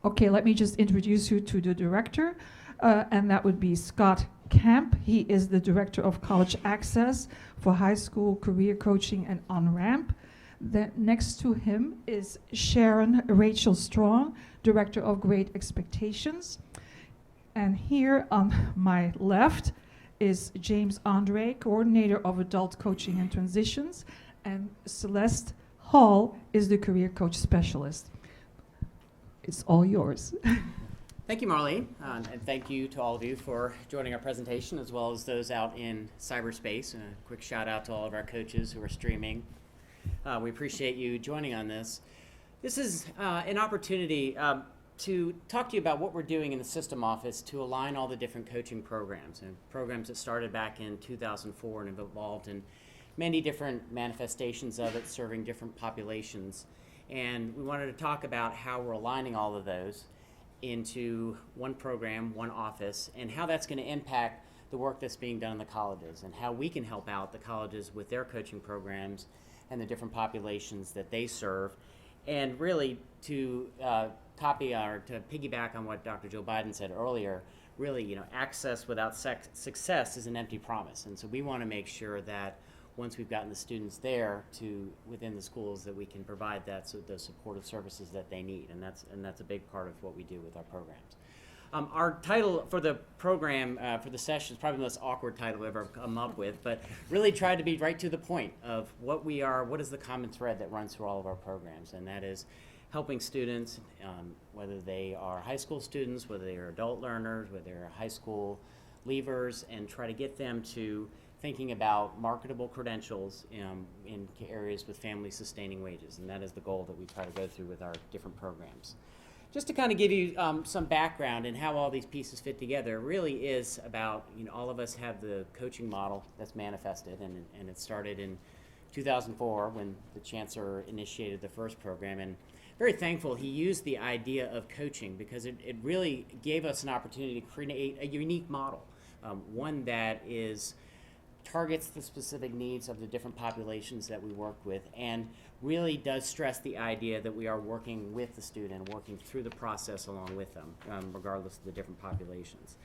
Okay, let me just introduce you to the director, and that would be Scott Camp. He is the Director of College Access for High School Career Coaching and Onramp. Then next to him is Sharon Rachel Strong, Director of Great Expectations. And here on my left is James Andre, Coordinator of Adult Coaching and Transitions, and Celeste Hall is the Career Coach Specialist. It's all yours. Thank you, Marlene, and thank you to all of you for joining our presentation, as well as those out in cyberspace. And a quick shout out to all of our coaches who are streaming. We appreciate you joining on this. This is an opportunity to talk to you about what we're doing in the system office to align all the different coaching programs, and programs that started back in 2004 and have evolved in many different manifestations of it, serving different populations. And we wanted to talk about how we're aligning all of those into one program, one office, and how that's going to impact the work that's being done in the colleges, and how we can help out the colleges with their coaching programs and the different populations that they serve. And really to copy or to piggyback on what Dr. Joe Biden said earlier, really, access without success is an empty promise. And so we want to make sure that once we've gotten the students there to within the schools, that we can provide those supportive services that they need, and that's a big part of what we do with our programs. Our title for the program for the session is probably the most awkward title I've ever come up with, but really tried to be right to the point of what we are, what is the common thread that runs through all of our programs, and that is helping students, whether they are high school students, whether they are adult learners, whether they're high school leavers, and try to get them to thinking about marketable credentials in areas with family sustaining wages, and that is the goal that we try to go through with our different programs. Just to kind of give you some background and how all these pieces fit together, really is about, all of us have the coaching model that's manifested, and it started in 2004 when the chancellor initiated the first program, and very thankful he used the idea of coaching because it really gave us an opportunity to create a unique model, one that targets the specific needs of the different populations that we work with, and really does stress the idea that we are working with the student, working through the process along with them, regardless of the different populations.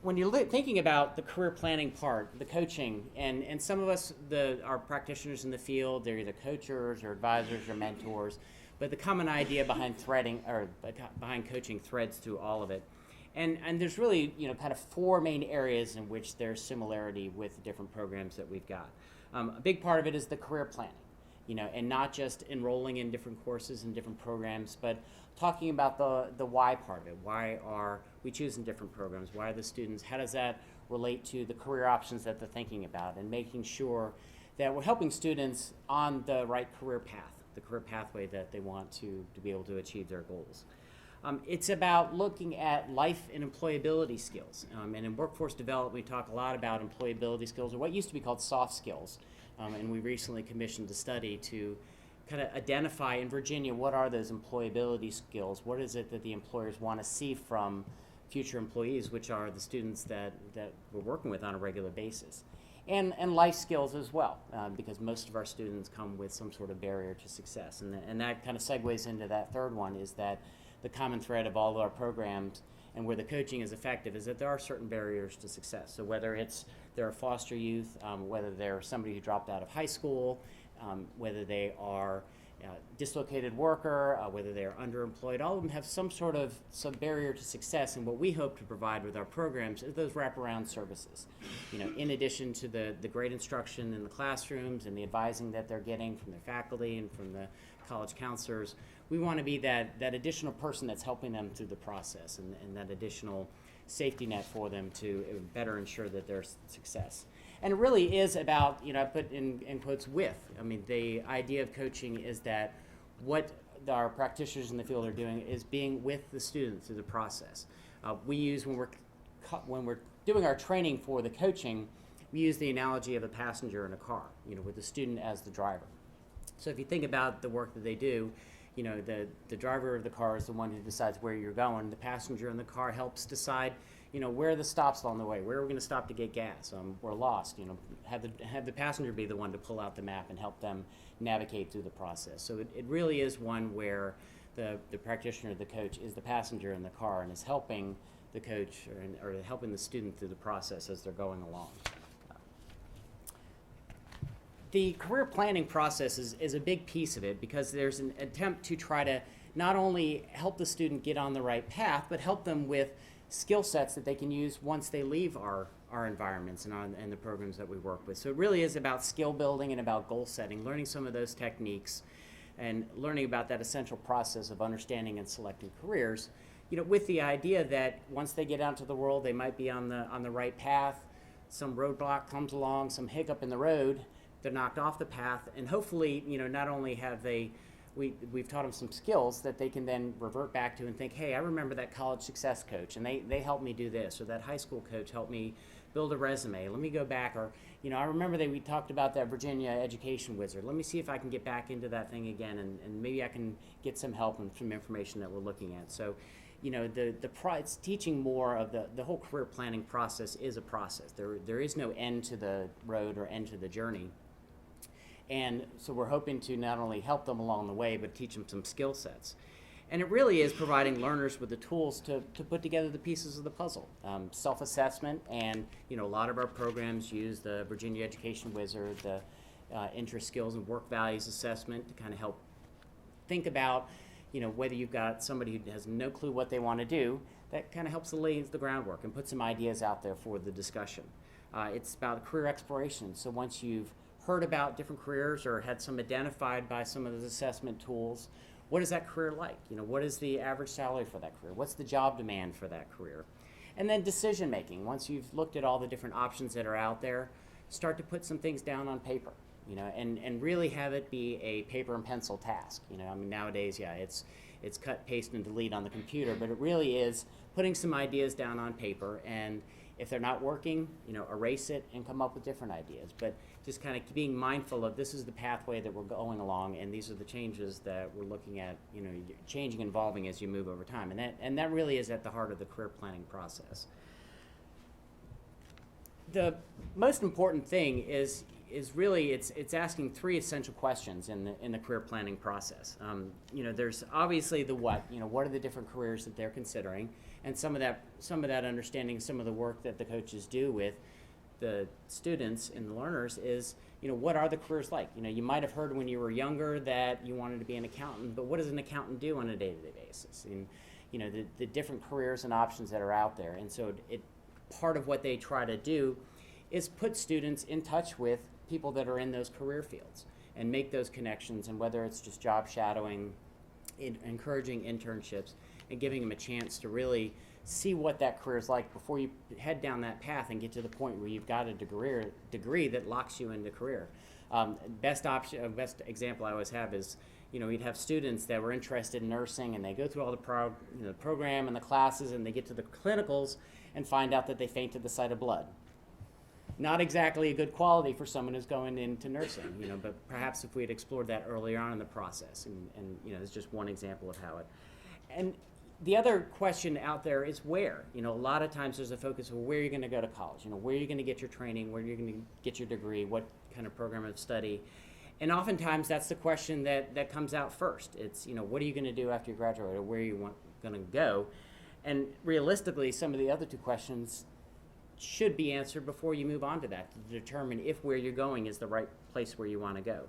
When you're thinking about the career planning part, the coaching, and some of us are practitioners in the field, they're either coachers or advisors or mentors, but the common idea behind behind coaching threads through all of it. And there's really, kind of four main areas in which there's similarity with the different programs that we've got. A big part of it is the career planning, and not just enrolling in different courses and different programs, but talking about the why part of it. Why are we choosing different programs? Why are the students, how does that relate to the career options that they're thinking about, and making sure that we're helping students on the right career path, the career pathway that they want to be able to achieve their goals. It's about looking at life and employability skills. And in workforce development, we talk a lot about employability skills, or what used to be called soft skills. And we recently commissioned a study to kind of identify in Virginia what are those employability skills, what is it that the employers want to see from future employees, which are the students that we're working with on a regular basis. And life skills as well, because most of our students come with some sort of barrier to success. And that kind of segues into that third one, is that the common thread of all of our programs and where the coaching is effective is that there are certain barriers to success. So whether they're a foster youth, whether they're somebody who dropped out of high school, whether they are dislocated worker, whether they're underemployed, all of them have some barrier to success. And what we hope to provide with our programs is those wraparound services. In addition to the great instruction in the classrooms and the advising that they're getting from their faculty and from the college counselors, we want to be that additional person that's helping them through the process, and that additional safety net for them to better ensure that their success. And it really is about, I put in quotes with. I mean, the idea of coaching is that what our practitioners in the field are doing is being with the student through the process. We use, when we're doing our training for the coaching, we use the analogy of a passenger in a car, with the student as the driver. So if you think about the work that they do, the driver of the car is the one who decides where you're going. The passenger in the car helps decide, where are the stops along the way? Where are we going to stop to get gas? We're lost. Have the passenger be the one to pull out the map and help them navigate through the process. So it really is one where the practitioner, the coach, is the passenger in the car and is helping the coach or helping the student through the process as they're going along. The career planning process is a big piece of it because there's an attempt to try to not only help the student get on the right path, but help them with skill sets that they can use once they leave our environments and the programs that we work with. So it really is about skill building and about goal setting, learning some of those techniques and learning about that essential process of understanding and selecting careers, with the idea that once they get out into the world, they might be on the right path, some roadblock comes along, some hiccup in the road, they're knocked off the path, and hopefully, not only have we've taught them some skills that they can then revert back to and think, hey, I remember that college success coach, and they helped me do this, or that high school coach helped me build a resume. Let me go back, or, I remember that we talked about that Virginia education wizard. Let me see if I can get back into that thing again, and maybe I can get some help and some information that we're looking at. So, it's teaching more of the whole career planning process is a process. There is no end to the road or end to the journey. And so we're hoping to not only help them along the way, but teach them some skill sets. And it really is providing learners with the tools to put together the pieces of the puzzle. Self-assessment, and a lot of our programs use the Virginia Education Wizard, the interest, skills, and work values assessment to kind of help think about, whether you've got somebody who has no clue what they want to do, that kind of helps to lay the groundwork and put some ideas out there for the discussion. It's about career exploration. So once you've heard about different careers or had some identified by some of those assessment tools, what is that career like? What is the average salary for that career? What's the job demand for that career? And then decision making. Once you've looked at all the different options that are out there, start to put some things down on paper, and really have it be a paper and pencil task. Nowadays, it's cut, paste, and delete on the computer, but it really is putting some ideas down on paper, and if they're not working, erase it and come up with different ideas. But just kind of being mindful of this is the pathway that we're going along, and these are the changes that we're looking at, changing and evolving as you move over time. And that really is at the heart of the career planning process. The most important thing is really it's asking three essential questions in the career planning process. There's obviously the what. What are the different careers that they're considering, and some of that understanding, some of the work that the coaches do with the students and the learners is, what are the careers like? You might have heard when you were younger that you wanted to be an accountant, but what does an accountant do on a day-to-day basis? And the different careers and options that are out there. And so part of what they try to do is put students in touch with people that are in those career fields and make those connections, and whether it's just job shadowing, encouraging internships, and giving them a chance to really see what that career is like before you head down that path and get to the point where you've got a degree that locks you into career. Best example I always have is, we'd have students that were interested in nursing, and they go through all the program and the classes, and they get to the clinicals and find out that they faint at the sight of blood. Not exactly a good quality for someone who's going into nursing, but perhaps if we had explored that earlier on in the process, and it's just one example of how it. And the other question out there is where. A lot of times there's a focus of where you're going to go to college, where you're going to get your training, where you're going to get your degree, what kind of program of study. And oftentimes that's the question that comes out first. It's, what are you going to do after you graduate, or where are you going to go? And realistically, some of the other two questions should be answered before you move on to that, to determine if where you're going is the right place where you want to go.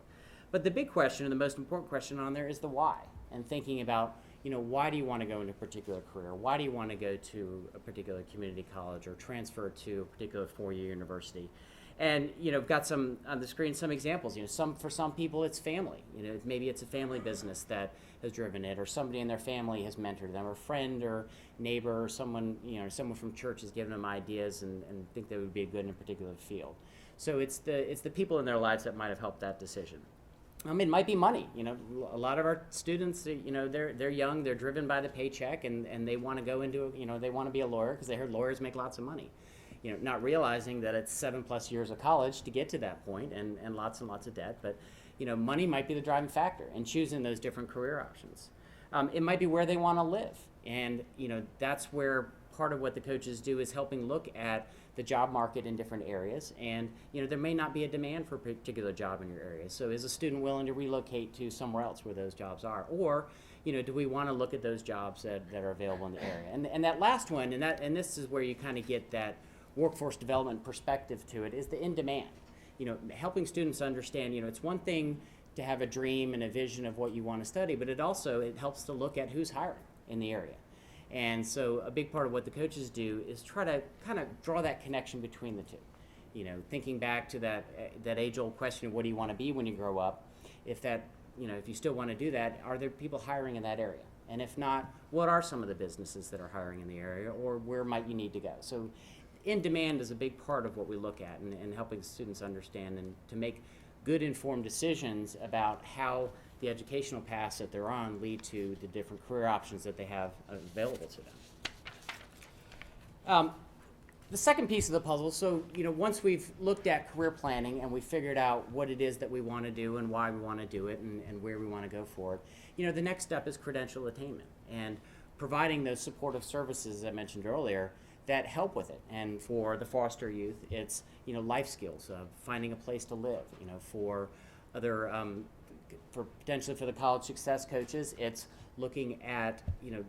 But the big question, and the most important question on there, is the why, and thinking about, why do you want to go into a particular career? Why do you want to go to a particular community college or transfer to a particular four-year university? And, I've got some on the screen, some examples. For some people it's family. Maybe it's a family business that has driven it, or somebody in their family has mentored them, or a friend or neighbor, or someone, someone from church has given them ideas and think they would be good in a particular field. So it's the people in their lives that might have helped that decision. It might be money. A lot of our students, they're young, they're driven by the paycheck, and they want to go into, they want to be a lawyer because they heard lawyers make lots of money. Not realizing that it's 7+ years of college to get to that point, and lots of debt. But, money might be the driving factor in choosing those different career options. It might be where they want to live. And, that's where part of what the coaches do is helping look at the job market in different areas. And, there may not be a demand for a particular job in your area. So is a student willing to relocate to somewhere else where those jobs are? Or, do we want to look at those jobs that are available in the area? And that last one, and this is where you kind of get that workforce development perspective to it, is the in demand. Helping students understand, it's one thing to have a dream and a vision of what you want to study, but it helps to look at who's hiring in the area. And so a big part of what the coaches do is try to kind of draw that connection between the two. Thinking back to that age-old question of what do you want to be when you grow up, if you still want to do that, are there people hiring in that area? And if not, what are some of the businesses that are hiring in the area, or where might you need to go? So in demand is a big part of what we look at in helping students understand and to make good informed decisions about how the educational paths that they're on lead to the different career options that they have available to them. The second piece of the puzzle, so once we've looked at career planning and we figured out what it is that we want to do and why we want to do it and where we want to go for it, the next step is credential attainment and providing those supportive services I mentioned earlier that help with it. And for the foster youth, it's life skills, finding a place to live. For other, for potentially for the college success coaches, it's looking at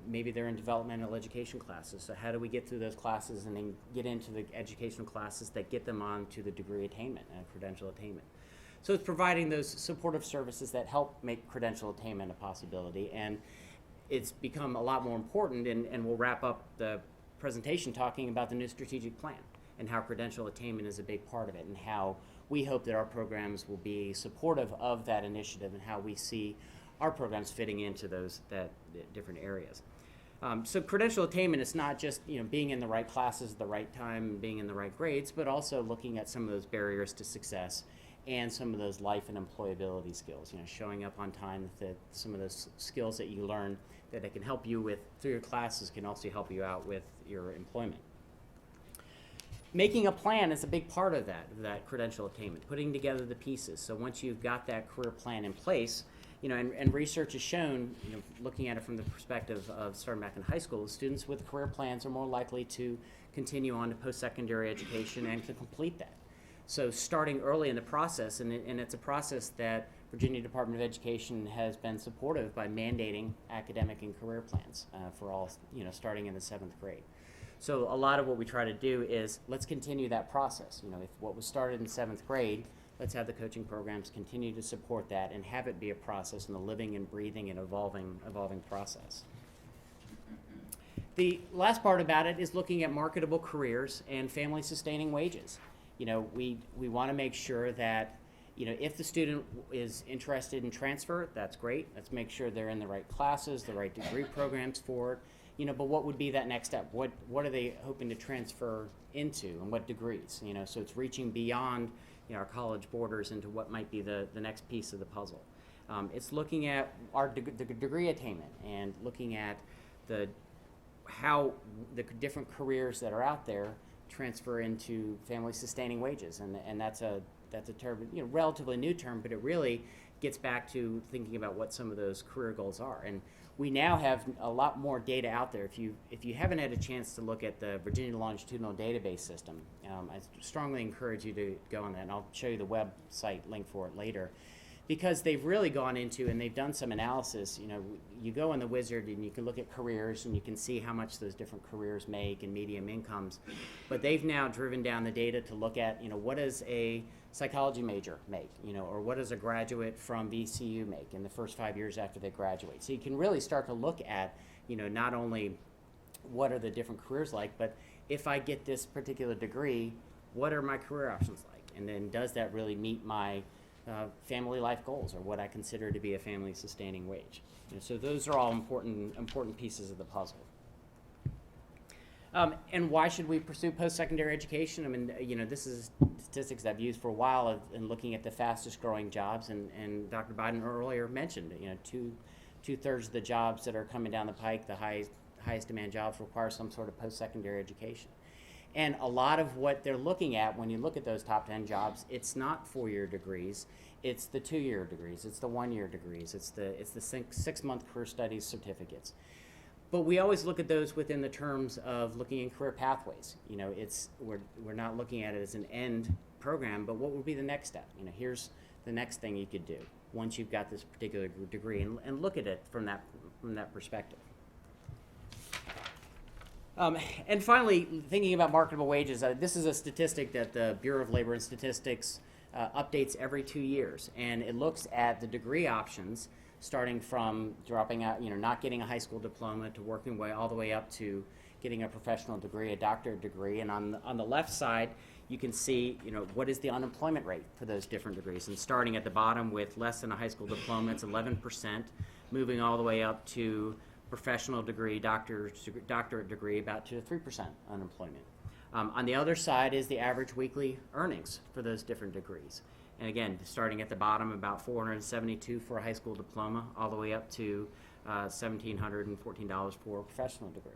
maybe they're in developmental education classes. So how do we get through those classes and then get into the educational classes that get them on to the degree attainment and credential attainment? So it's providing those supportive services that help make credential attainment a possibility, and it's become a lot more important. And we'll wrap up the presentation talking about the new strategic plan and how credential attainment is a big part of it, and how we hope that our programs will be supportive of that initiative and how we see our programs fitting into those different areas. So credential attainment is not just being in the right classes at the right time, being in the right grades, but also looking at some of those barriers to success and some of those life and employability skills. Showing up on time, some of those skills that you learn that it can help you with through your classes can also help you out with your employment. Making a plan is a big part of that credential attainment, putting together the pieces. So once you've got that career plan in place, and research has shown, looking at it from the perspective of starting back in high school, students with career plans are more likely to continue on to post-secondary education and to complete that. So starting early in the process, and it's a process that Virginia Department of Education has been supportive by mandating academic and career plans for all, starting in the 7th grade. So a lot of what we try to do is let's continue that process. If what was started in 7th grade, let's have the coaching programs continue to support that and have it be a process and a living and breathing and evolving process. The last part about it is looking at marketable careers and family sustaining wages. We want to make sure that if the student is interested in transfer, that's great. Let's make sure they're in the right classes, the right degree programs for it. But what would be that next step? What are they hoping to transfer into, and what degrees? So it's reaching beyond our college borders into what might be the next piece of the puzzle. It's looking at the degree attainment and looking at how the different careers that are out there transfer into family sustaining wages, and that's a term, relatively new term, but it really gets back to thinking about what some of those career goals are. And we now have a lot more data out there. If you haven't had a chance to look at the Virginia Longitudinal database system, I strongly encourage you to go on that, and I'll show you the website link for it later, because they've really gone into and they've done some analysis. You go in the wizard and you can look at careers and you can see how much those different careers make and medium incomes, but they've now driven down the data to look at what does a psychology major make, or what does a graduate from VCU make in the first 5 years after they graduate. So you can really start to look at not only what are the different careers like, but if I get this particular degree, what are my career options like, and then does that really meet my family life goals, or what I consider to be a family sustaining wage. So those are all important pieces of the puzzle. And why should we pursue post-secondary education? I mean, this is statistics I've used for a while in looking at the fastest growing jobs, and Dr. Biden earlier mentioned, two-thirds of the jobs that are coming down the pike, the highest demand jobs, require some sort of post-secondary education. And a lot of what they're looking at when you look at those top 10 jobs, it's not 4-year degrees, it's the 2-year degrees, it's the 1-year degrees, it's the 6-month career studies certificates. But we always look at those within the terms of looking in career pathways. We're not looking at it as an end program, but what would be the next step? Here's the next thing you could do once you've got this particular degree, and look at it from that from that perspective. And finally, thinking about marketable wages, this is a statistic that the Bureau of Labor and Statistics updates every 2 years, and it looks at the degree options starting from dropping out, not getting a high school diploma to working way all the way up to getting a professional degree, a doctorate degree. And on the left side, you can see, what is the unemployment rate for those different degrees. And starting at the bottom with less than a high school diploma, it's 11%, moving all the way up to professional degree, doctorate degree, about 2 to 3% unemployment. On the other side is the average weekly earnings for those different degrees. And again, starting at the bottom, about $472 for a high school diploma, all the way up to $1,714 for a professional degree.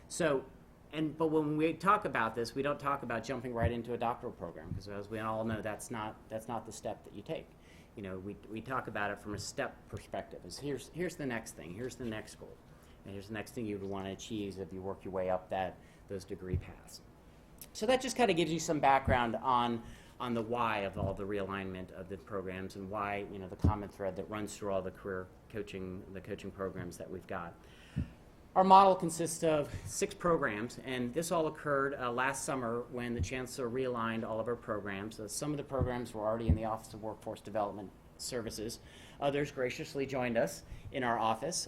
So, but when we talk about this, we don't talk about jumping right into a doctoral program, because as we all know, that's not the step that you take. We talk about it from a step perspective. Is here's the next thing, here's the next goal, and here's the next thing you would want to achieve if you work your way up those degree paths. So that just kind of gives you some background on the why of all the realignment of the programs, and why, the common thread that runs through all the coaching programs that we've got. Our model consists of 6 programs, and this all occurred last summer when the Chancellor realigned all of our programs. Some of the programs were already in the Office of Workforce Development Services. Others graciously joined us in our office,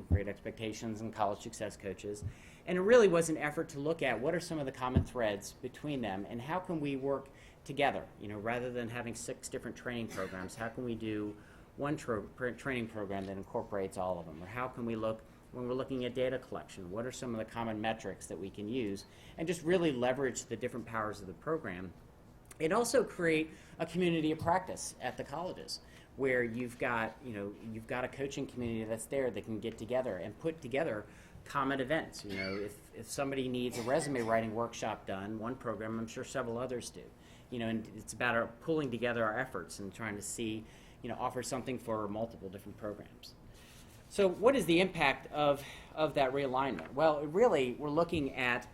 Great Expectations and College Success Coaches. And it really was an effort to look at what are some of the common threads between them, and how can we work together, rather than having 6 different training programs. How can we do one training program that incorporates all of them? Or how can we look, when we're looking at data collection, what are some of the common metrics that we can use, and just really leverage the different powers of the program. And also create a community of practice at the colleges, where you've got a coaching community that's there that can get together and put together common events. If somebody needs a resume writing workshop done, one program, I'm sure several others do. And it's about our pulling together our efforts and trying to see, offer something for multiple different programs. So what is the impact of that realignment? Well, we're looking at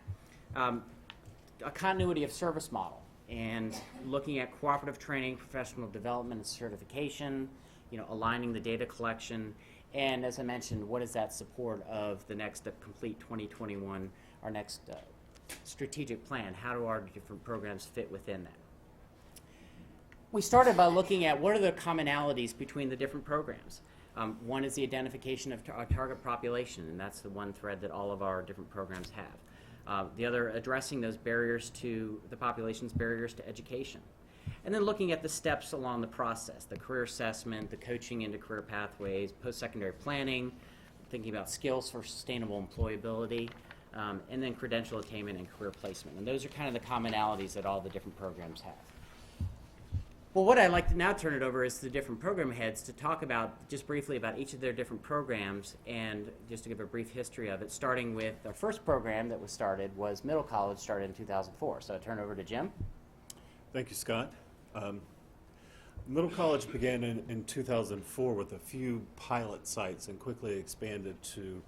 a continuity of service model, and looking at cooperative training, professional development and certification, aligning the data collection, and as I mentioned, what is that support of the next complete 2021, our next strategic plan? How do our different programs fit within that? We started by looking at what are the commonalities between the different programs. One is the identification of our target population, and that's the one thread that all of our different programs have. The other, addressing those barriers to the population's barriers to education. And then looking at the steps along the process, the career assessment, the coaching into career pathways, post-secondary planning, thinking about skills for sustainable employability, and then credential attainment and career placement. And those are kind of the commonalities that all the different programs have. Well, what I'd like to now turn it over is to the different program heads to talk about, just briefly, about each of their different programs, and just to give a brief history of it, starting with our first program that was started was Middle College, started in 2004. So I turn over to Jim. Thank you, Scott. Middle College began in 2004 with a few pilot sites and quickly expanded to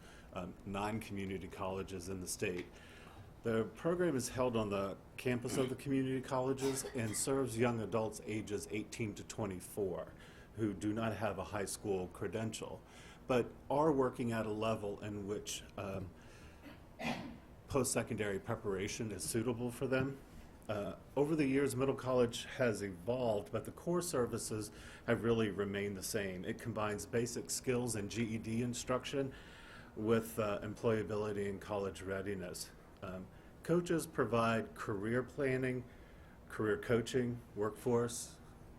9 community colleges in the state. The program is held on the campus of the community colleges and serves young adults ages 18 to 24 who do not have a high school credential, but are working at a level in which post-secondary preparation is suitable for them. Over the years, Middle College has evolved, but the core services have really remained the same. It combines basic skills and GED instruction with employability and college readiness. Coaches provide career planning, career coaching, workforce,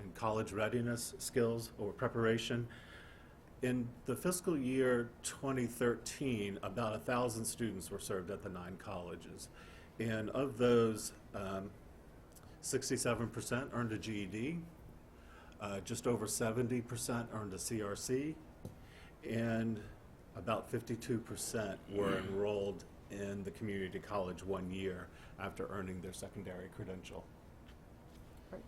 and college readiness skills or preparation. In the fiscal year 2013, about 1,000 students were served at the 9 colleges. And of those, 67% earned a GED, just over 70% earned a CRC, and about 52% were enrolled in the community college 1 year after earning their secondary credential. Great.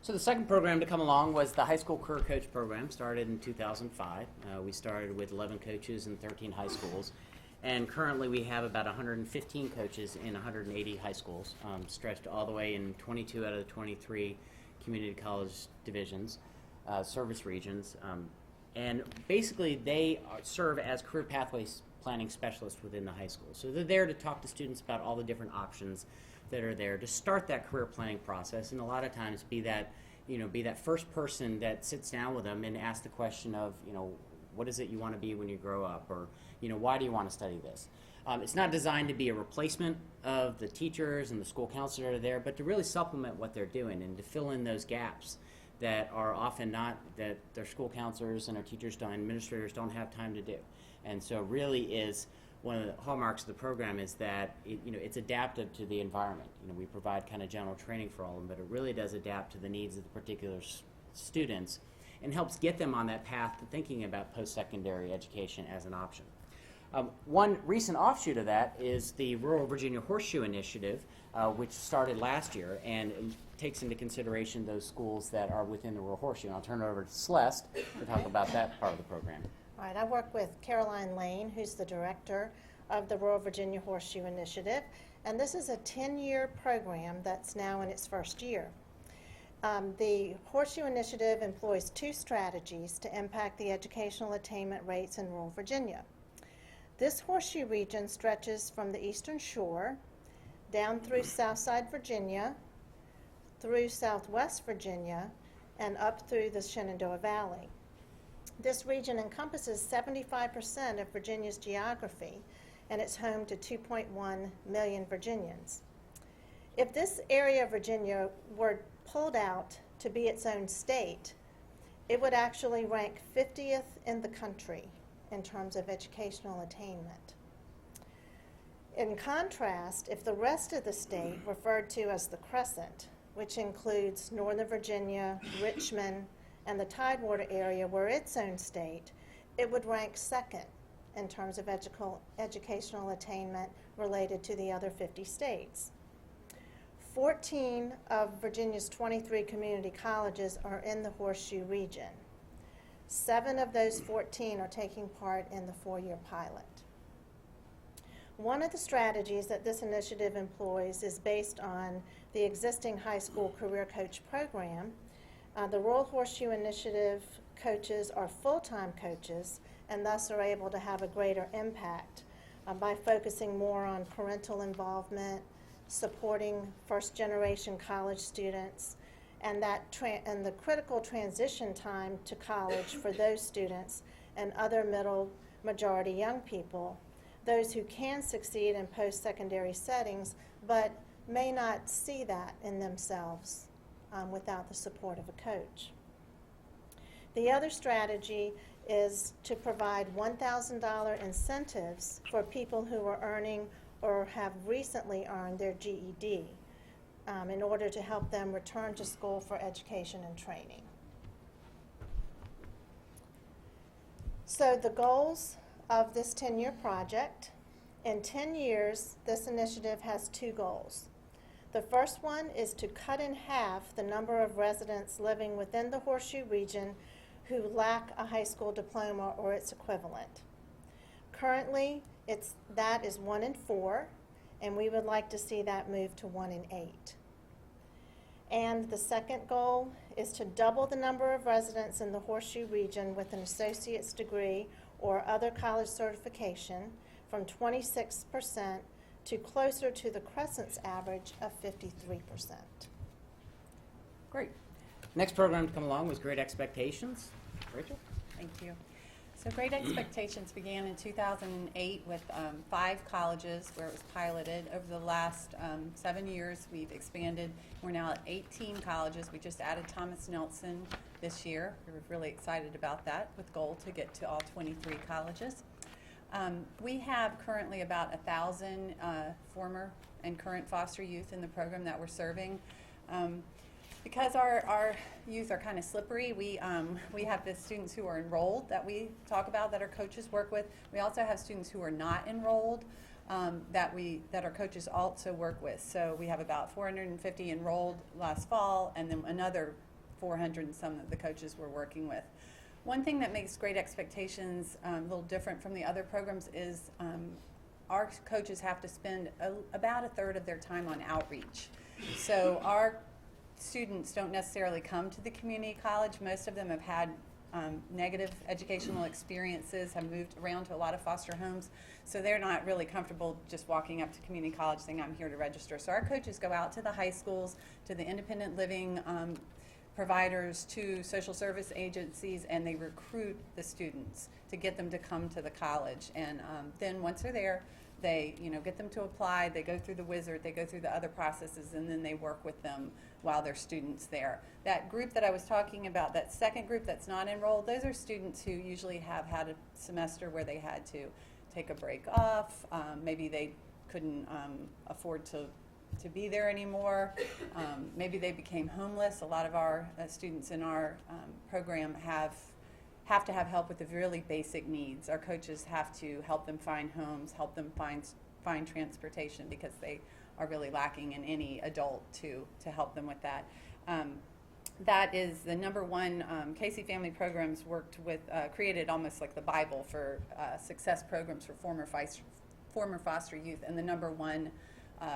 So the second program to come along was the High School Career Coach Program, started in 2005. We started with 11 coaches in 13 high schools, and currently we have about 115 coaches in 180 high schools, stretched all the way in 22 out of the 23 community college divisions, service regions. And basically, they serve as career pathways planning specialists within the high school. So they're there to talk to students about all the different options that are there to start that career planning process, and a lot of times be that first person that sits down with them and asks the question of, what is it you want to be when you grow up, or why do you want to study this? It's not designed to be a replacement of the teachers and the school counselor that are there, but to really supplement what they're doing and to fill in those gaps that are often not, that their school counselors and their teachers and administrators don't have time to do. And so really is one of the hallmarks of the program is that it's adaptive to the environment. We provide kind of general training for all of them, but it really does adapt to the needs of the particular students and helps get them on that path to thinking about post-secondary education as an option. One recent offshoot of that is the Rural Virginia Horseshoe Initiative, which started last year and takes into consideration those schools that are within the Rural Horseshoe. And I'll turn it over to Celeste to talk about that part of the program. All right, I work with Caroline Lane, who's the director of the Rural Virginia Horseshoe Initiative, and this is a 10-year program that's now in its first year. The Horseshoe Initiative employs 2 strategies to impact the educational attainment rates in rural Virginia. This horseshoe region stretches from the Eastern Shore down through Southside Virginia, through Southwest Virginia, and up through the Shenandoah Valley. This region encompasses 75% of Virginia's geography, and it's home to 2.1 million Virginians. If this area of Virginia were pulled out to be its own state, it would actually rank 50th in the country in terms of educational attainment. In contrast, if the rest of the state, referred to as the Crescent, which includes Northern Virginia, Richmond, and the Tidewater area were its own state, it would rank 2nd in terms of educational attainment related to the other 50 states. 14 of Virginia's 23 community colleges are in the Horseshoe region. 7 of those 14 are taking part in the 4-year pilot. One of the strategies that this initiative employs is based on the existing high school career coach program. The Rural Horseshoe Initiative coaches are full-time coaches and thus are able to have a greater impact by focusing more on parental involvement, supporting first-generation college students, and and the critical transition time to college for those students and other middle majority young people, those who can succeed in post-secondary settings but may not see that in themselves without the support of a coach. The other strategy is to provide $1,000 incentives for people who are earning or have recently earned their GED in order to help them return to school for education and training. So the goals of this 10-year project: in 10 years, this initiative has 2 goals. The first one is to cut in half the number of residents living within the Horseshoe region who lack a high school diploma or its equivalent. Currently, that is 1 in 4, and we would like to see that move to 1 in 8. And the second goal is to double the number of residents in the Horseshoe region with an associate's degree or other college certification from 26% to closer to the Crescent's average of 53%. Great. Next program to come along was Great Expectations. Rachel? Thank you. So Great Expectations began in 2008 with 5 colleges where it was piloted. Over the last 7 years, we've expanded. We're now at 18 colleges. We just added Thomas Nelson this year. We were really excited about that, with goal to get to all 23 colleges. We have currently about 1,000 former and current foster youth in the program that we're serving. Because our youth are kind of slippery, we have the students who are enrolled that we talk about that our coaches work with. We also have students who are not enrolled that our coaches also work with. So we have about 450 enrolled last fall, and then another 400 and some that the coaches we're working with. One thing that makes Great Expectations a little different from the other programs is our coaches have to spend about a third of their time on outreach. So our students don't necessarily come to the community college. Most of them have had negative educational experiences, have moved around to a lot of foster homes, so they're not really comfortable just walking up to community college saying, I'm here to register. So our coaches go out to the high schools, to the independent living providers, to social service agencies, and they recruit the students to get them to come to the college. And then once they're there, they get them to apply, they go through the wizard, they go through the other processes, and then they work with them while they're students there. That group that I was talking about, that second group that's not enrolled, those are students who usually have had a semester where they had to take a break off. Maybe they couldn't afford to be there anymore. Maybe they became homeless. A lot of our students in our program have to have help with the really basic needs. Our coaches have to help them find homes, help them find transportation, because they are really lacking in any adult to help them with that. That is the number one. Casey Family Programs worked with, created almost like the Bible for success programs for former foster youth, and the number one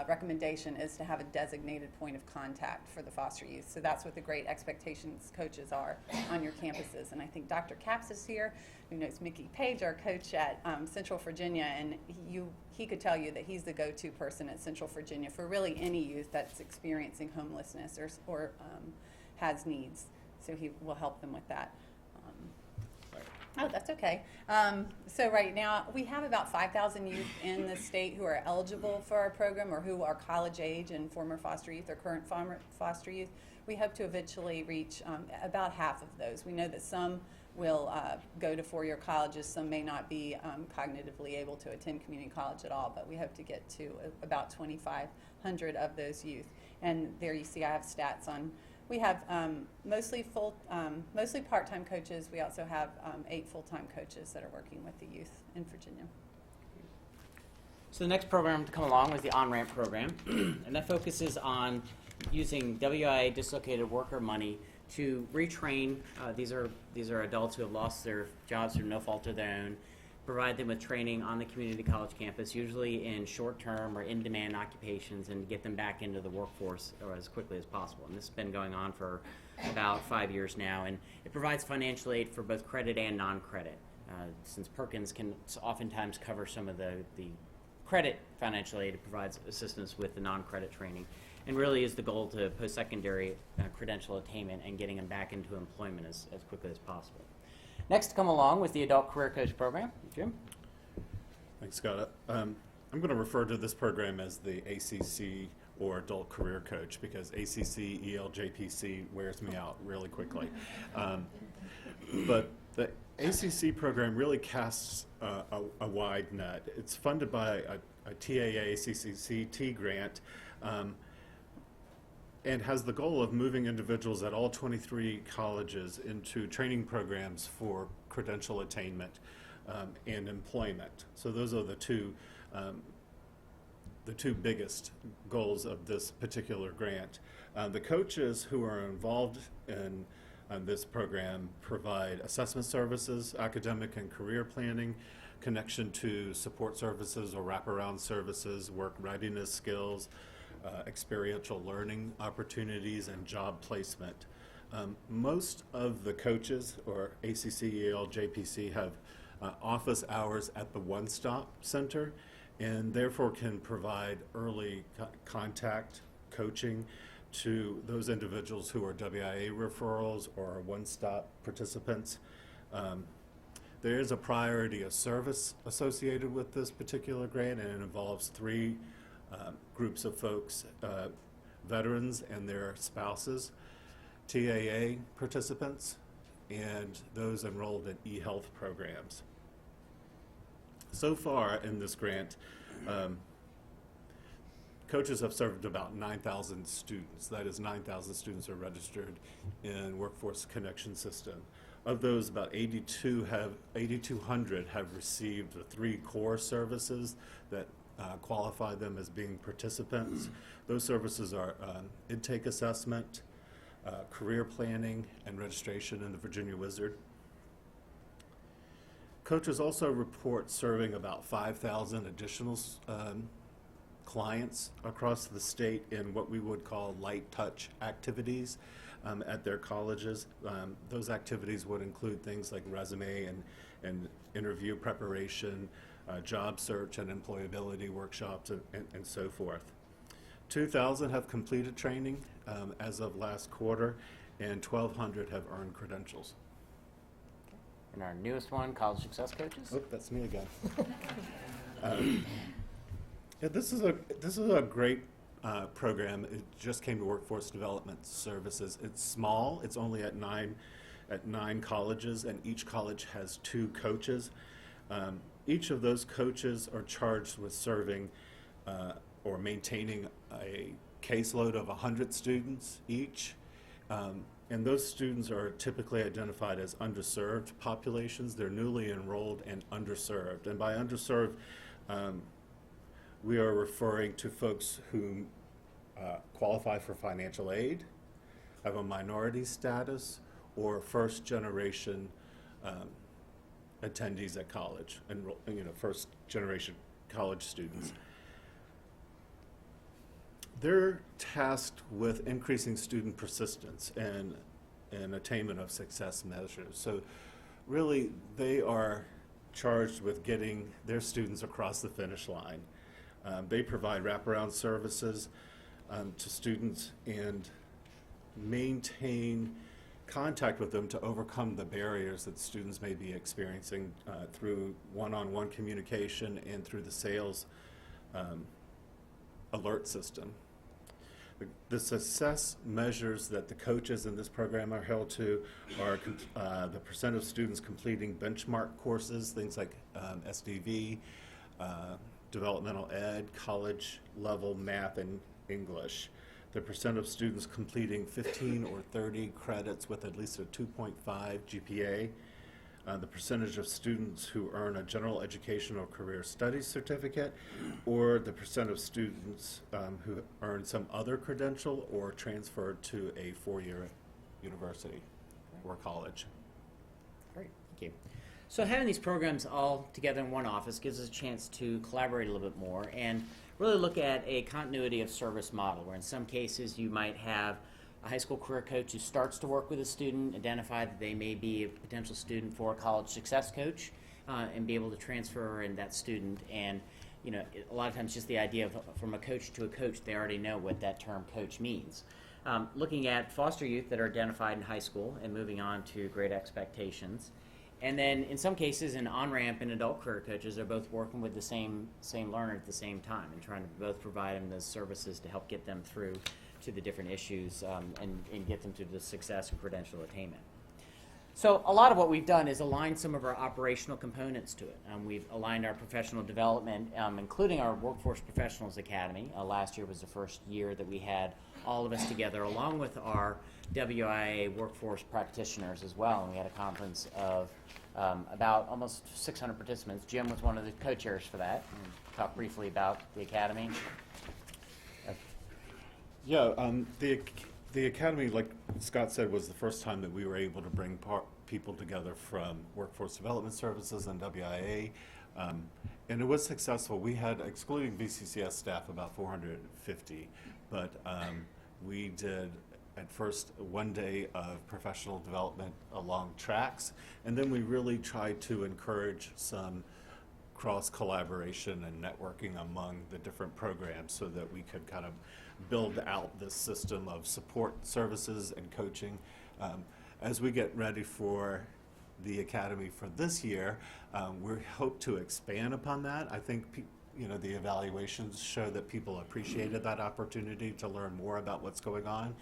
recommendation is to have a designated point of contact for the foster youth. So that's what the Great Expectations coaches are on your campuses. And I think Dr. Capps is here, who knows Mickey Page, our coach at Central Virginia, and he could tell you that he's the go-to person at Central Virginia for really any youth that's experiencing homelessness or has needs. So he will help them with that. Oh, that's okay. So right now, we have about 5,000 youth in the state who are eligible for our program, or who are college age and former foster youth or current foster youth. We hope to eventually reach about half of those. We know that some will go to four-year colleges, some may not be cognitively able to attend community college at all, but we hope to get to about 2,500 of those youth. And there you see I have stats on. We have mostly part-time coaches. We also have 8 full-time coaches that are working with the youth in Virginia. So the next program to come along was the Onramp Program, and that focuses on using WIA dislocated worker money to retrain. These are adults who have lost their jobs through no fault of their own. Provide them with training on the community college campus, usually in short-term or in-demand occupations, and get them back into the workforce as quickly as possible. And this has been going on for about 5 years now, and it provides financial aid for both credit and non-credit. Since Perkins can oftentimes cover some of the credit financial aid, it provides assistance with the non-credit training, and really is the goal to post-secondary credential attainment and getting them back into employment as quickly as possible. Next to come along was the Adult Career Coach Program. Jim? Thanks, Scott. I'm going to refer to this program as the ACC, or Adult Career Coach, because ACC, ELJPC wears me out really quickly. But the ACC program really casts a wide net. It's funded by a TAA CCCT grant, and has the goal of moving individuals at all 23 colleges into training programs for credential attainment and employment. So those are the two biggest goals of this particular grant. The coaches who are involved in this program provide assessment services, academic and career planning, connection to support services or wraparound services, work readiness skills, experiential learning opportunities, and job placement. Most of the coaches, or ACC, EL, JPC, have office hours at the one-stop center, and therefore can provide early contact coaching to those individuals who are WIA referrals or one-stop participants. There is a priority of service associated with this particular grant, and it involves 3 groups of folks: veterans and their spouses, TAA participants, and those enrolled in e-health programs. So far in this grant, coaches have served about 9,000 students. That is, 9,000 students are registered in Workforce Connection System. Of those, about 8,200 have received the 3 core services that qualify them as being participants. Those services are intake assessment, career planning, and registration in the Virginia Wizard. Coaches also report serving about 5,000 additional clients across the state in what we would call light touch activities at their colleges. Those activities would include things like resume and interview preparation, job search and employability workshops, and so forth. 2,000 have completed training as of last quarter, and 1,200 have earned credentials. And our newest one, College Success Coaches. Oh, that's me again. Yeah, this is a great program. It just came to Workforce Development Services. It's small. It's only at nine colleges, and each college has 2 coaches. Each of those coaches are charged with serving or maintaining a caseload of 100 students each. And those students are typically identified as underserved populations. They're newly enrolled and underserved. And by underserved, we are referring to folks who qualify for financial aid, have a minority status, or first generation attendees at college, and first generation college students. They're tasked with increasing student persistence and attainment of success measures. So really, they are charged with getting their students across the finish line. They provide wraparound services to students and maintain contact with them to overcome the barriers that students may be experiencing through one-on-one communication and through the sales alert system. The success measures that the coaches in this program are held to are the percent of students completing benchmark courses, things like SDV, developmental ed, college level math and English. The percent of students completing 15 or 30 credits with at least a 2.5 GPA. The percentage of students who earn a general education or career studies certificate, or the percent of students who earn some other credential or transferred to a 4-year university or college. Great, thank you. So having these programs all together in one office gives us a chance to collaborate a little bit more and really look at a continuity of service model, where in some cases you might have a high school career coach who starts to work with a student, identify that they may be a potential student for a college success coach, and be able to transfer in that student. And a lot of times just the idea of from a coach to a coach, they already know what that term coach means. Looking at foster youth that are identified in high school and moving on to Great Expectations. And then in some cases in Onramp and adult career coaches are both working with the same learner at the same time and trying to both provide them those services to help get them through to the different issues and get them to the success of credential attainment. So a lot of what we've done is align some of our operational components to it. We've aligned our professional development, including our Workforce Professionals Academy. Last year was the first year that we had all of us together, along with our WIA workforce practitioners as well. And we had a conference of about almost 600 participants. Jim was one of the co-chairs for that. And talk briefly about the academy. Yeah, the academy, like Scott said, was the first time that we were able to bring people together from Workforce Development Services and WIA, and it was successful. We had, excluding VCCS staff, about 450, but we did at first 1 day of professional development along tracks, and then we really tried to encourage some cross-collaboration and networking among the different programs so that we could kind of build out this system of support services and coaching. As we get ready for the academy for this year, we hope to expand upon that. I think the evaluations show that people appreciated that opportunity to learn more about what's going on.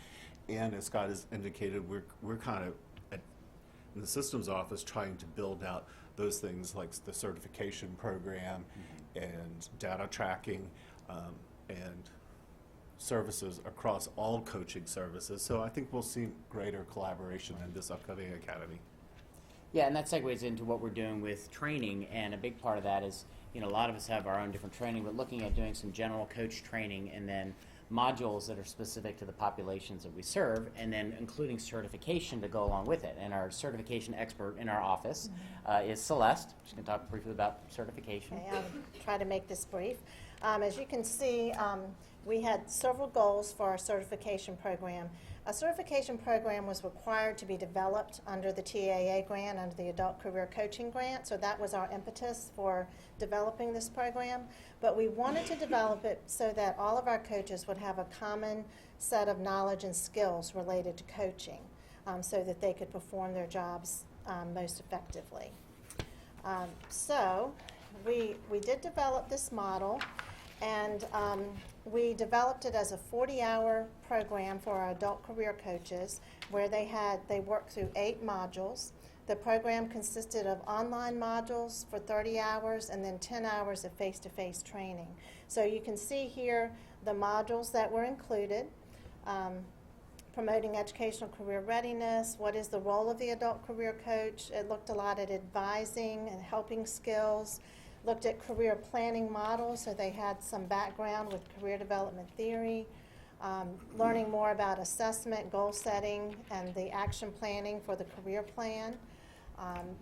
And as Scott has indicated, we're kind of in the systems office trying to build out those things like the certification program and data tracking and services across all coaching services. So I think we'll see greater collaboration in this upcoming academy. Yeah, and that segues into what we're doing with training, and a big part of that is, a lot of us have our own different training, but looking at doing some general coach training and then modules that are specific to the populations that we serve, and then including certification to go along with it. And our certification expert in our office is Celeste. She's going to talk briefly about certification. Okay, I'll try to make this brief. As you can see, we had several goals for our certification program. A certification program was required to be developed under the TAA grant, under the Adult Career Coaching Grant, so that was our impetus for developing this program. But we wanted to develop it so that all of our coaches would have a common set of knowledge and skills related to coaching, so that they could perform their jobs most effectively. So we did develop this model, and we developed it as a 40-hour program for our adult career coaches, where they worked through 8 modules. The program consisted of online modules for 30 hours and then 10 hours of face-to-face training. So you can see here the modules that were included. Promoting educational career readiness, what is the role of the adult career coach? It looked a lot at advising and helping skills. Looked at career planning models, so they had some background with career development theory, learning more about assessment, goal setting, and the action planning for the career plan.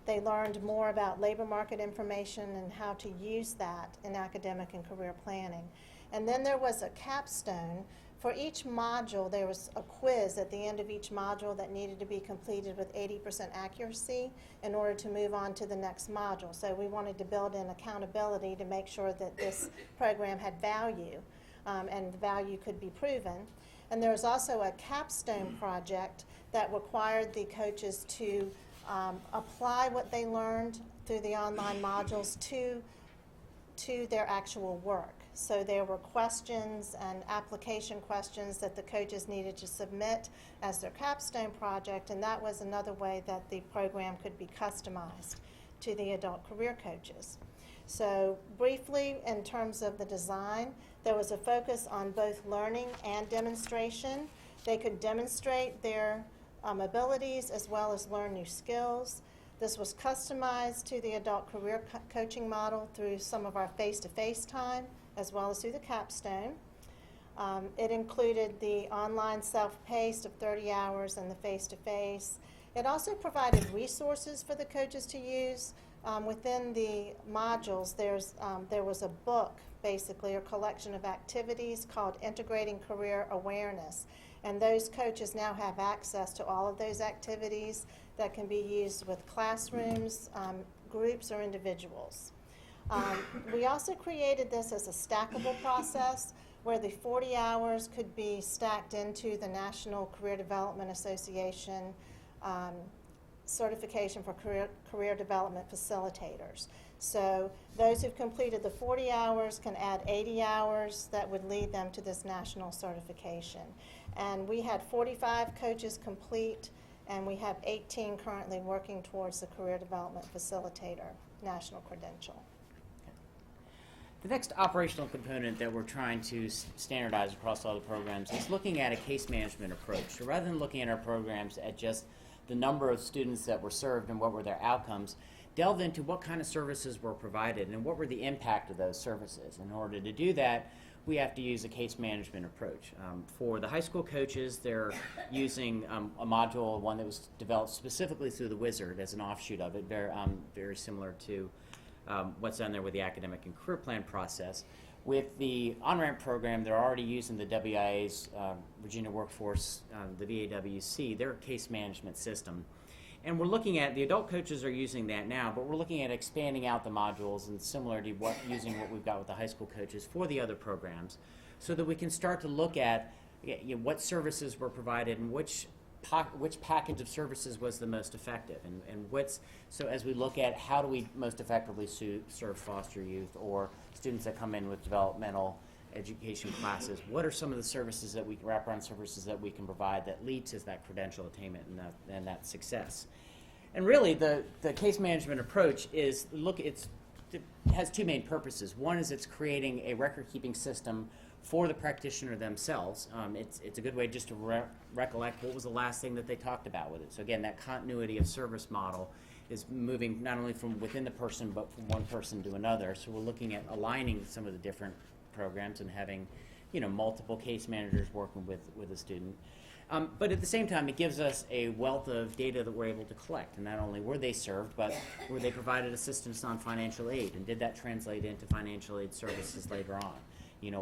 They learned more about labor market information and how to use that in academic and career planning. And then there was a capstone. For each module, there was a quiz at the end of each module that needed to be completed with 80% accuracy in order to move on to the next module. So we wanted to build in accountability to make sure that this program had value, and the value could be proven. And there was also a capstone project that required the coaches to apply what they learned through the online modules to their actual work. So there were questions and application questions that the coaches needed to submit as their capstone project, and that was another way that the program could be customized to the adult career coaches. So briefly, in terms of the design, there was a focus on both learning and demonstration. They could demonstrate their abilities as well as learn new skills. This was customized to the adult career coaching model through some of our face-to-face time, as well as through the capstone. It included the online self-paced of 30 hours and the face-to-face. It also provided resources for the coaches to use. Within the modules, there was a book, basically, a collection of activities called Integrating Career Awareness. And those coaches now have access to all of those activities that can be used with classrooms, groups, or individuals. We also created this as a stackable process where the 40 hours could be stacked into the National Career Development Association certification for career development facilitators. So those who've completed the 40 hours can add 80 hours that would lead them to this national certification. And we had 45 coaches complete, and we have 18 currently working towards the career development facilitator national credential. The next operational component that we're trying to standardize across all the programs is looking at a case management approach. So rather than looking at our programs at just the number of students that were served and what were their outcomes, delve into what kind of services were provided and what were the impact of those services. In order to do that, we have to use a case management approach. For the high school coaches, they're using a module, one that was developed specifically through the Wizard as an offshoot of it, very similar to what's done there with the academic and career plan process. With the Onramp program, they're already using the WIA's Virginia Workforce, the VAWC, their case management system. And we're looking at, the adult coaches are using that now, but we're looking at expanding out the modules and similar to using what we've got with the high school coaches for the other programs, so that we can start to look at what services were provided and which package of services was the most effective, so as we look at how do we most effectively serve foster youth or students that come in with developmental education classes, what are some of the services that wraparound services that we can provide that lead to that credential attainment and that success. And really the case management approach is it has two main purposes. One is it's creating a record keeping system for the practitioner themselves. It's a good way just to recollect what was the last thing that they talked about with it. So again, that continuity of service model is moving not only from within the person but from one person to another. So we're looking at aligning some of the different programs and having multiple case managers working with a student. But at the same time, it gives us a wealth of data that we're able to collect. And not only were they served, but were they provided assistance on financial aid? And did that translate into financial aid services later on?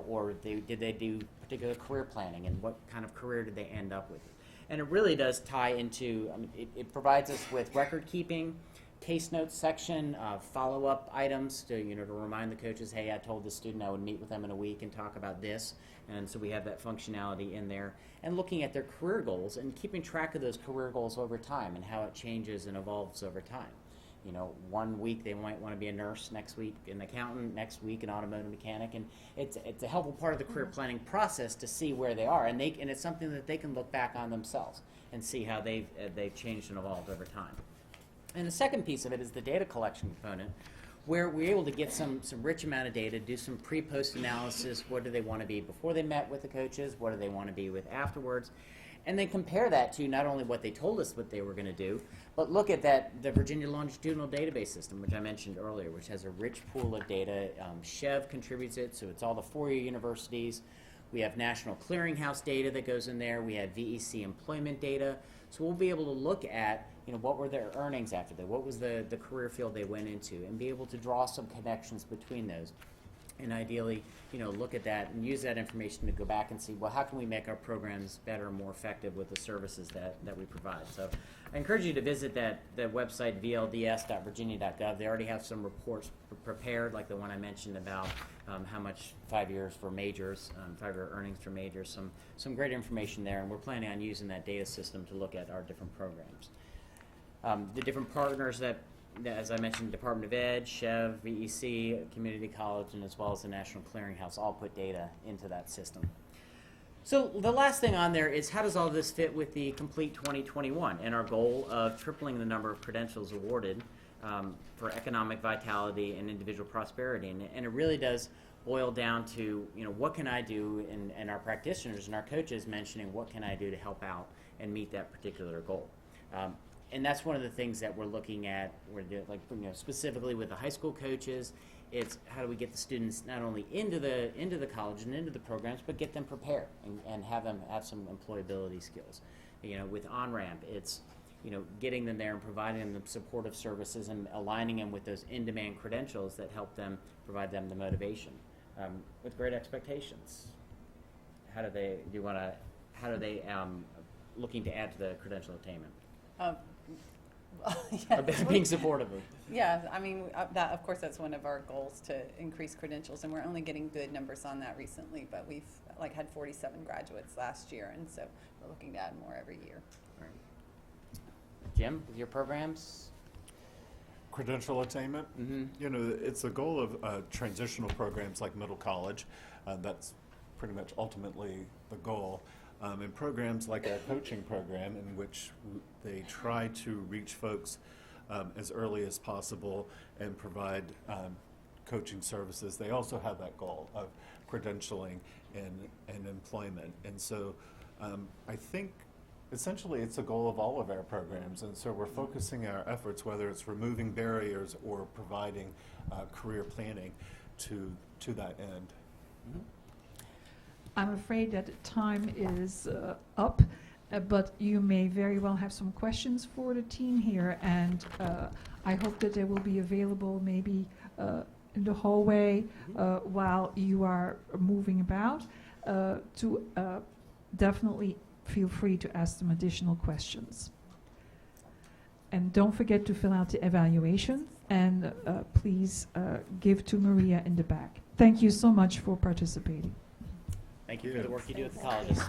Or did they do particular career planning? And what kind of career did they end up with? And it really does tie into, it provides us with record keeping, case notes section, follow-up items to remind the coaches, hey, I told the student I would meet with them in a week and talk about this. And so we have that functionality in there. And looking at their career goals and keeping track of those career goals over time and how it changes and evolves over time. 1 week they might want to be a nurse, next week an accountant, next week an automotive mechanic, and it's a helpful part of the career planning process to see where they are, and it's something that they can look back on themselves and see how they've changed and evolved over time. And the second piece of it is the data collection component, where we're able to get some rich amount of data, do some pre-post analysis. What do they want to be before they met with the coaches? What do they want to be with afterwards? And then compare that to not only what they told us what they were going to do, but look at the Virginia Longitudinal database system, which I mentioned earlier, which has a rich pool of data. Chev contributes it, so it's all the four-year universities. We have National Clearinghouse data that goes in there. We have VEC employment data. So we'll be able to look at, what were their earnings after that? What was the career field they went into? And be able to draw some connections between those. And ideally, look at that and use that information to go back and see, well, how can we make our programs better and more effective with the services that we provide? So I encourage you to visit the website, vlds.virginia.gov. They already have some reports prepared, like the one I mentioned about how much 5 years for majors, 5-year earnings for majors, some great information there. And we're planning on using that data system to look at our different programs. The different partners that, as I mentioned, Department of Ed, Chev, VEC, Community College, and as well as the National Clearinghouse all put data into that system. So the last thing on there is, how does all this fit with the Complete 2021 and our goal of tripling the number of credentials awarded for economic vitality and individual prosperity? And it really does boil down to, what can I do, and our practitioners and our coaches mentioning what can I do to help out and meet that particular goal. And that's one of the things that we're looking at. We're doing, specifically with the high school coaches. It's how do we get the students not only into the college and into the programs, but get them prepared and have them have some employability skills. With Onramp, it's getting them there and providing them the supportive services and aligning them with those in-demand credentials that help them provide them the motivation. With Great Expectations, how do they looking to add to the credential attainment? Yeah, being supportive of. Yeah, that, of course, that's one of our goals, to increase credentials, and we're only getting good numbers on that recently, but we've had 47 graduates last year, and so we're looking to add more every year. Right. Jim, with your programs? Credential attainment, it's a goal of transitional programs like middle college. That's pretty much ultimately the goal. In programs like our coaching program, in which they try to reach folks as early as possible and provide coaching services, they also have that goal of credentialing and employment. And so I think essentially it's a goal of all of our programs, and so we're focusing our efforts, whether it's removing barriers or providing career planning to that end. Mm-hmm. I'm afraid that time is up, but you may very well have some questions for the team here, and I hope that they will be available maybe in the hallway while you are moving about to definitely feel free to ask them additional questions. And don't forget to fill out the evaluation, and please give to Maria in the back. Thank you so much for participating. Thank you for the work you do at the colleges.